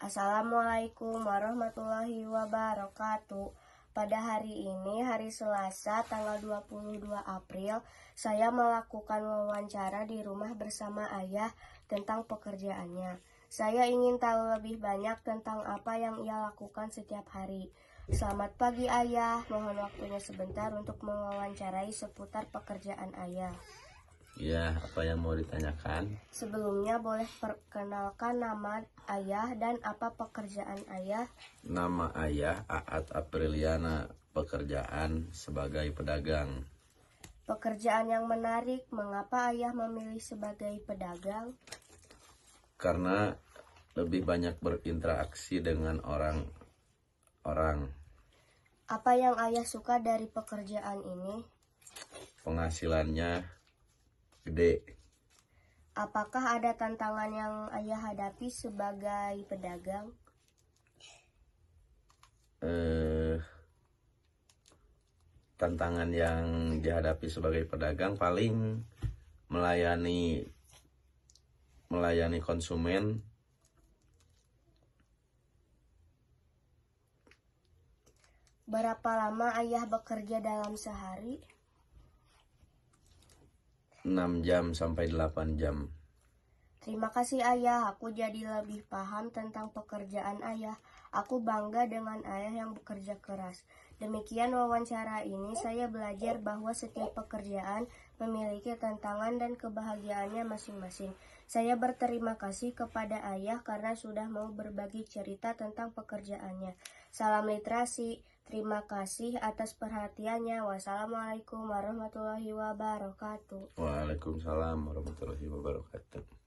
Assalamualaikum warahmatullahi wabarakatuh. Pada hari ini, hari Selasa, tanggal 22 April, saya melakukan wawancara di rumah bersama ayah tentang pekerjaannya. Saya ingin tahu lebih banyak tentang apa yang ia lakukan setiap hari. Selamat pagi ayah, mohon waktunya sebentar untuk mewawancarai seputar pekerjaan ayah. Ya, apa yang mau ditanyakan? Sebelumnya boleh perkenalkan nama ayah dan apa pekerjaan ayah? Nama ayah Aat Apriliana, pekerjaan sebagai pedagang. Pekerjaan yang menarik, mengapa ayah memilih sebagai pedagang? Karena lebih banyak berinteraksi dengan orang. Apa yang ayah suka dari pekerjaan ini? Penghasilannya gede. Apakah ada tantangan yang ayah hadapi sebagai pedagang? Tantangan yang dihadapi sebagai pedagang paling melayani konsumen. Berapa lama ayah bekerja dalam sehari? 6 jam sampai 8 jam. Terima kasih ayah, aku jadi lebih paham tentang pekerjaan ayah. Aku bangga dengan ayah yang bekerja keras. Demikian wawancara ini, saya belajar bahwa setiap pekerjaan memiliki tantangan dan kebahagiaannya masing-masing. Saya berterima kasih kepada ayah karena sudah mau berbagi cerita tentang pekerjaannya. Salam literasi, terima kasih atas perhatiannya. Wassalamualaikum warahmatullahi wabarakatuh. Waalaikumsalam warahmatullahi wabarakatuh.